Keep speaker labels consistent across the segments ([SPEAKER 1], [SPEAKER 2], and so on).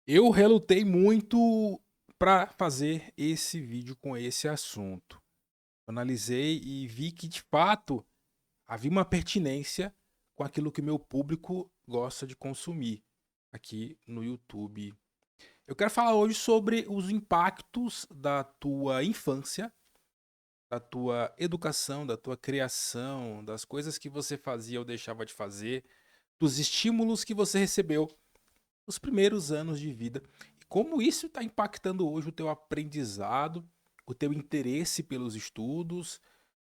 [SPEAKER 1] Eu relutei muito para fazer esse vídeo com esse assunto. Analisei e vi que de fato havia uma pertinência com aquilo que meu público gosta de consumir aqui no YouTube. Eu quero falar hoje sobre os impactos da tua infância, da tua educação, da tua criação, das coisas que você fazia ou deixava de fazer, dos estímulos que você recebeu os primeiros anos de vida e como isso está impactando hoje o teu aprendizado, o teu interesse pelos estudos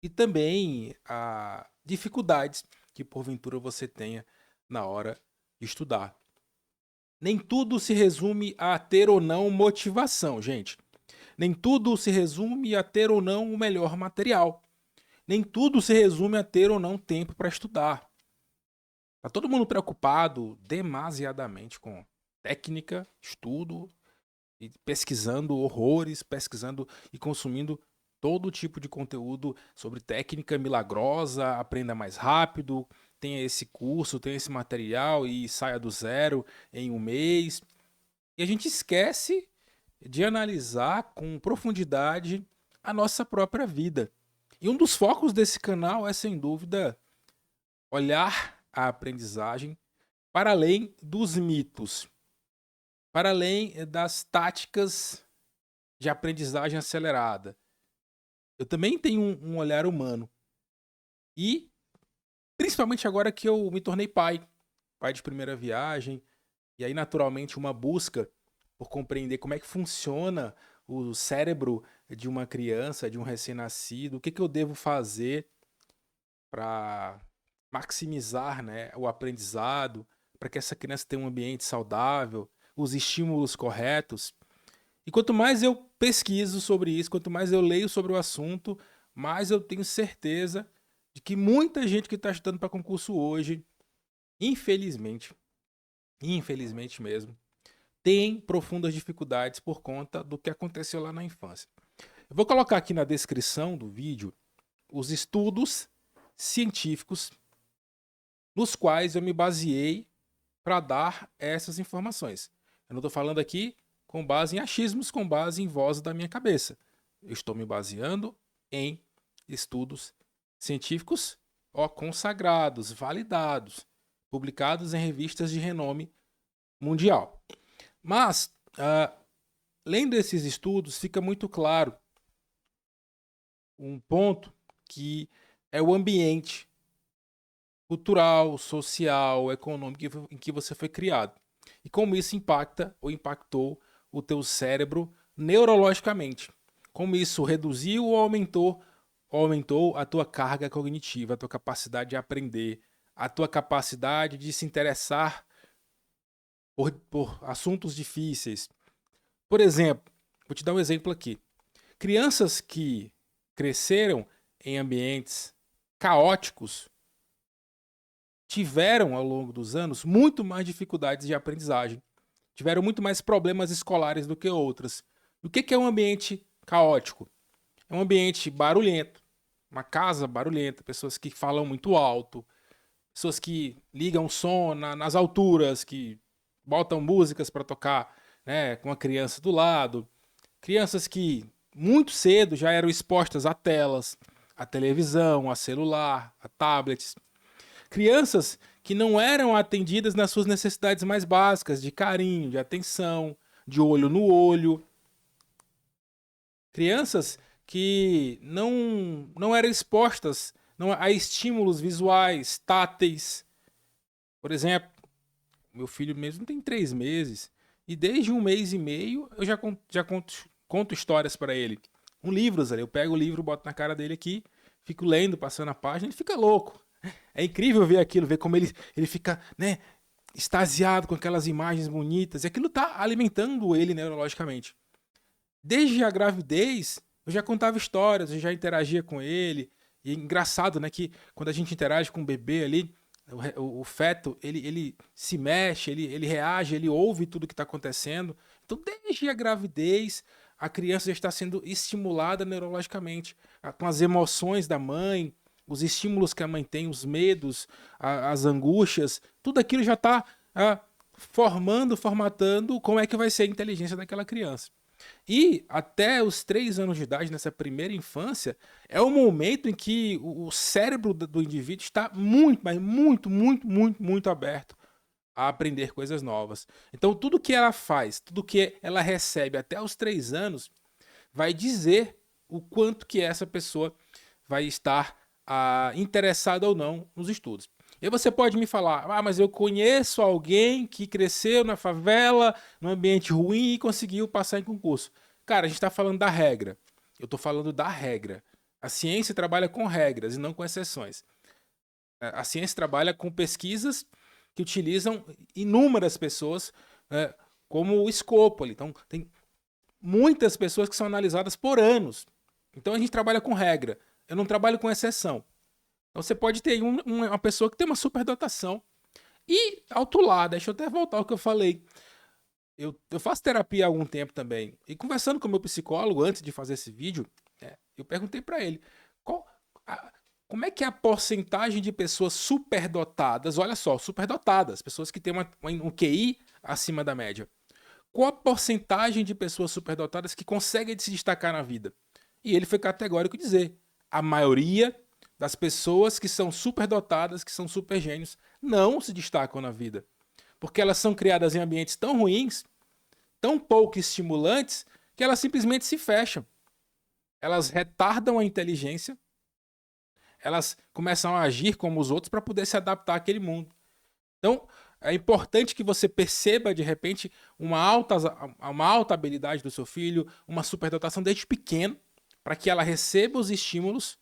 [SPEAKER 1] e também a dificuldades que porventura você tenha na hora de estudar. Nem tudo se resume a ter ou não motivação, gente. Nem tudo se resume a ter ou não o melhor material. Nem tudo se resume a ter ou não tempo para estudar. Tá todo mundo preocupado demasiadamente com técnica, estudo e pesquisando horrores, pesquisando e consumindo todo tipo de conteúdo sobre técnica milagrosa, aprenda mais rápido, tenha esse curso, tenha esse material e saia do zero em um mês. E a gente esquece de analisar com profundidade a nossa própria vida. E um dos focos desse canal é, sem dúvida, olhar a aprendizagem para além dos mitos, para além das táticas de aprendizagem acelerada. Eu também tenho um olhar humano. E, principalmente agora que eu me tornei pai, pai de primeira viagem, e aí naturalmente uma busca por compreender como é que funciona o cérebro de uma criança, de um recém-nascido, o que eu devo fazer para maximizar, né, o aprendizado, para que essa criança tenha um ambiente saudável, os estímulos corretos. E quanto mais eu pesquiso sobre isso, quanto mais eu leio sobre o assunto, mais eu tenho certeza de que muita gente que está estudando para concurso hoje, infelizmente, infelizmente mesmo, tem profundas dificuldades por conta do que aconteceu lá na infância. Eu vou colocar aqui na descrição do vídeo os estudos científicos nos quais eu me baseei para dar essas informações. Eu não estou falando aqui com base em achismos, com base em voz da minha cabeça. Eu estou me baseando em estudos científicos consagrados, validados, publicados em revistas de renome mundial. Mas, além desses estudos, fica muito claro um ponto que é o ambiente cultural, social, econômico em que você foi criado. E como isso impacta ou impactou o teu cérebro neurologicamente. Como isso reduziu ou aumentou a tua carga cognitiva, a tua capacidade de aprender, a tua capacidade de se interessar por assuntos difíceis. Por exemplo, vou te dar um exemplo aqui. Crianças que cresceram em ambientes caóticos tiveram ao longo dos anos muito mais dificuldades de aprendizagem, tiveram muito mais problemas escolares do que outras. O que é um ambiente caótico? É um ambiente barulhento, uma casa barulhenta, pessoas que falam muito alto, pessoas que ligam som nas alturas, que botam músicas para tocar, né, com a criança do lado, crianças que muito cedo já eram expostas a telas, a televisão, a celular, a tablets, crianças que não eram atendidas nas suas necessidades mais básicas, de carinho, de atenção, de olho no olho. Crianças que não eram expostas a estímulos visuais, táteis. Por exemplo, meu filho mesmo tem 3 meses e desde um mês e meio eu conto histórias para ele. Livros ali, eu pego o livro, boto na cara dele aqui, fico lendo, passando a página, ele fica louco. É incrível ver aquilo, ver como ele fica, né, extasiado com aquelas imagens bonitas, e aquilo tá alimentando ele neurologicamente. Desde a gravidez, eu já contava histórias, eu já interagia com ele. E é engraçado, né, que quando a gente interage com o bebê ali, o feto, ele se mexe, ele reage, ele ouve tudo que está acontecendo. Então, desde a gravidez, a criança já está sendo estimulada neurologicamente, com as emoções da mãe, os estímulos que a mãe tem, os medos, as angústias, tudo aquilo já está formatando como é que vai ser a inteligência daquela criança. E até os 3 anos de idade, nessa primeira infância, é o momento em que o cérebro do indivíduo está muito, mas muito, muito, muito, muito aberto a aprender coisas novas. Então, tudo que ela faz, tudo que ela recebe até os 3 anos, vai dizer o quanto que essa pessoa vai estar interessada ou não nos estudos. E você pode me falar, mas eu conheço alguém que cresceu na favela, num ambiente ruim e conseguiu passar em concurso. Cara, a gente está falando da regra. Eu estou falando da regra. A ciência trabalha com regras e não com exceções. A ciência trabalha com pesquisas que utilizam inúmeras pessoas como escopo ali. Então, tem muitas pessoas que são analisadas por anos. Então, a gente trabalha com regra. Eu não trabalho com exceção. Então, você pode ter uma pessoa que tem uma superdotação. E, ao outro lado, deixa eu até voltar ao que eu falei. Eu faço terapia há algum tempo também. E conversando com o meu psicólogo antes de fazer esse vídeo, eu perguntei para ele qual, como é que é a porcentagem de pessoas superdotadas, olha só, superdotadas, pessoas que têm um QI acima da média. Qual a porcentagem de pessoas superdotadas que conseguem se destacar na vida? E ele foi categórico dizer: a maioria das pessoas que são superdotadas, que são supergênios, não se destacam na vida. Porque elas são criadas em ambientes tão ruins, tão pouco estimulantes, que elas simplesmente se fecham. Elas retardam a inteligência, elas começam a agir como os outros para poder se adaptar àquele mundo. Então, é importante que você perceba, de repente, uma alta habilidade do seu filho, uma superdotação desde pequeno, para que ela receba os estímulos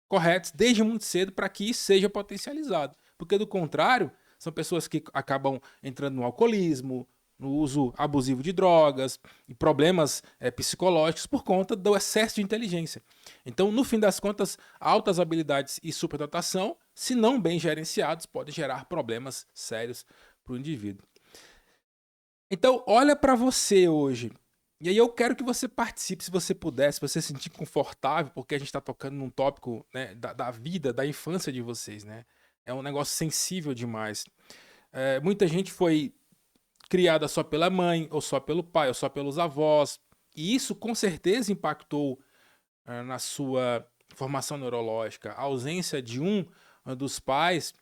[SPEAKER 1] corretos desde muito cedo para que isso seja potencializado. Porque, do contrário, são pessoas que acabam entrando no alcoolismo, no uso abusivo de drogas e problemas psicológicos por conta do excesso de inteligência. Então, no fim das contas, altas habilidades e superdotação, se não bem gerenciados, podem gerar problemas sérios para o indivíduo. Então, olha para você hoje. E aí eu quero que você participe, se você puder, se você se sentir confortável, porque a gente está tocando num tópico, né, da vida, da infância de vocês, né? É um negócio sensível demais. Muita gente foi criada só pela mãe, ou só pelo pai, ou só pelos avós. E isso com certeza impactou na sua formação neurológica. A ausência de um dos pais.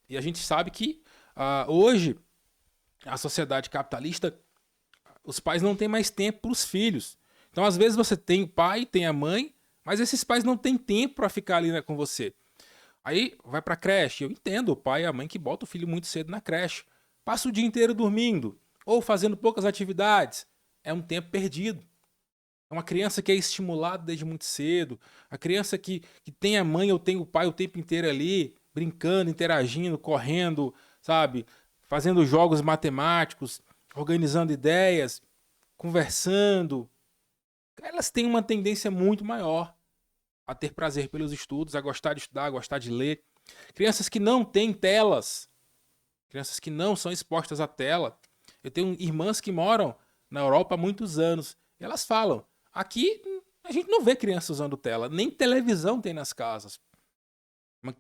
[SPEAKER 1] E a gente sabe que hoje a sociedade capitalista, os pais não têm mais tempo para os filhos. Então, às vezes, você tem o pai, tem a mãe, mas esses pais não têm tempo para ficar ali, né, com você. Aí vai para a creche. Eu entendo o pai e a mãe que bota o filho muito cedo na creche. Passa o dia inteiro dormindo ou fazendo poucas atividades. É um tempo perdido. É uma criança que é estimulada desde muito cedo. A criança que tem a mãe ou tem o pai o tempo inteiro ali, brincando, interagindo, correndo, sabe? Fazendo jogos matemáticos, organizando ideias, conversando. Elas têm uma tendência muito maior a ter prazer pelos estudos, a gostar de estudar, a gostar de ler. Crianças que não têm telas, crianças que não são expostas à tela. Eu tenho irmãs que moram na Europa há muitos anos. E elas falam: aqui a gente não vê criança usando tela, nem televisão tem nas casas.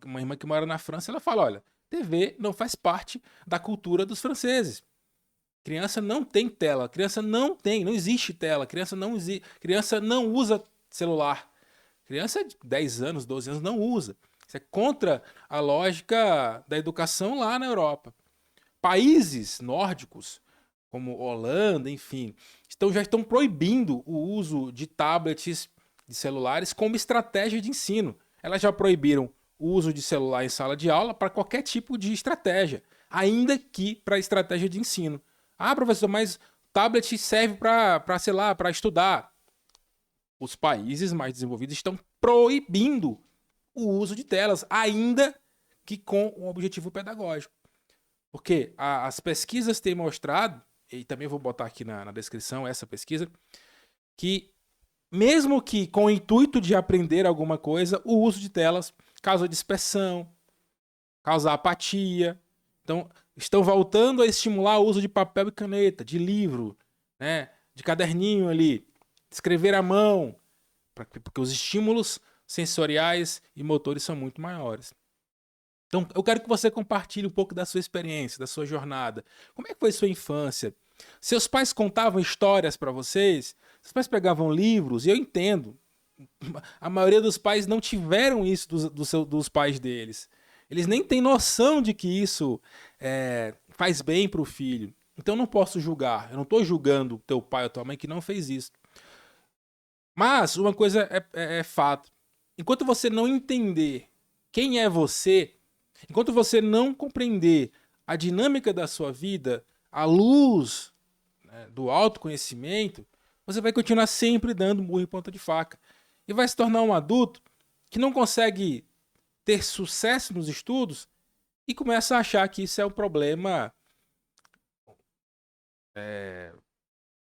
[SPEAKER 1] Uma irmã que mora na França, ela fala: olha, TV não faz parte da cultura dos franceses. Criança não tem tela, criança não existe tela, criança não usa celular. Criança de 10 anos, 12 anos não usa. Isso é contra a lógica da educação lá na Europa. Países nórdicos, como Holanda, enfim, já estão proibindo o uso de tablets, de celulares, como estratégia de ensino. Elas já proibiram o uso de celular em sala de aula para qualquer tipo de estratégia, ainda que para estratégia de ensino. Ah, professor, mas tablet serve para, sei lá, para estudar. Os países mais desenvolvidos estão proibindo o uso de telas, ainda que com um objetivo pedagógico. Porque as pesquisas têm mostrado, e também vou botar aqui na descrição essa pesquisa, que mesmo que com o intuito de aprender alguma coisa, o uso de telas causa dispersão, causa apatia. Então, estão voltando a estimular o uso de papel e caneta, de livro, né, de caderninho ali, escrever à mão, porque os estímulos sensoriais e motores são muito maiores. Então, eu quero que você compartilhe um pouco da sua experiência, da sua jornada. Como é que foi sua infância? Seus pais contavam histórias para vocês? Seus pais pegavam livros? E eu entendo. A maioria dos pais não tiveram isso dos pais deles. Eles nem têm noção de que isso faz bem para o filho. Então eu não posso julgar. Eu não estou julgando teu pai ou tua mãe que não fez isso. Mas uma coisa é fato. Enquanto você não entender quem é você, enquanto você não compreender a dinâmica da sua vida, à luz, né, do autoconhecimento, você vai continuar sempre dando murro em ponta de faca. E vai se tornar um adulto que não consegue ter sucesso nos estudos e começa a achar que isso é um problema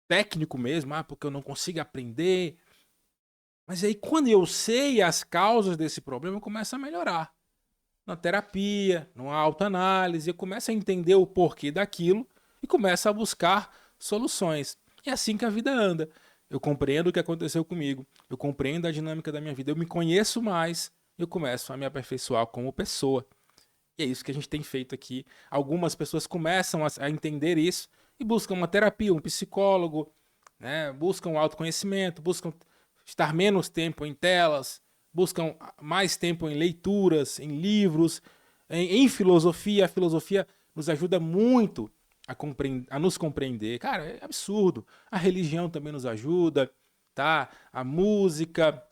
[SPEAKER 1] técnico mesmo, porque eu não consigo aprender. Mas aí quando eu sei as causas desse problema, eu começo a melhorar. Na terapia, numa autoanálise, eu começo a entender o porquê daquilo e começo a buscar soluções. É assim que a vida anda. Eu compreendo o que aconteceu comigo, eu compreendo a dinâmica da minha vida, eu me conheço mais, eu começo a me aperfeiçoar como pessoa. E é isso que a gente tem feito aqui. Algumas pessoas começam a entender isso e buscam uma terapia, um psicólogo, né? Buscam autoconhecimento, buscam estar menos tempo em telas, buscam mais tempo em leituras, em livros, em filosofia. A filosofia nos ajuda muito a nos compreender. Cara, é absurdo. A religião também nos ajuda, tá? A música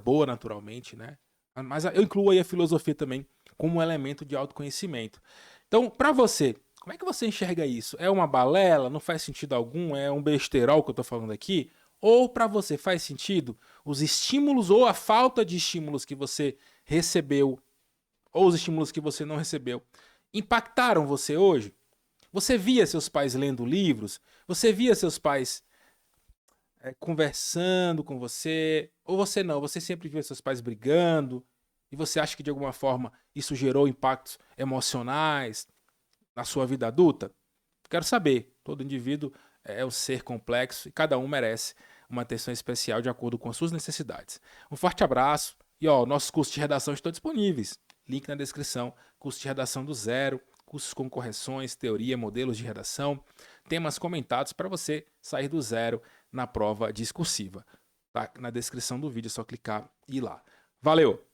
[SPEAKER 1] boa, naturalmente, né? Mas eu incluo aí a filosofia também como um elemento de autoconhecimento. Então, para você, como é que você enxerga isso? É uma balela? Não faz sentido algum? É um besterol que eu tô falando aqui? Ou para você faz sentido os estímulos ou a falta de estímulos que você recebeu ou os estímulos que você não recebeu impactaram você hoje? Você via seus pais lendo livros? Você via seus pais conversando com você? Ou você não? Você sempre via seus pais brigando? E você acha que de alguma forma isso gerou impactos emocionais na sua vida adulta? Quero saber. Todo indivíduo é um ser complexo e cada um merece uma atenção especial de acordo com as suas necessidades. Um forte abraço e nossos cursos de redação estão disponíveis. Link na descrição. Curso de redação do zero, cursos com correções, teoria, modelos de redação, temas comentados para você sair do zero na prova discursiva. Tá na descrição do vídeo, é só clicar e ir lá. Valeu!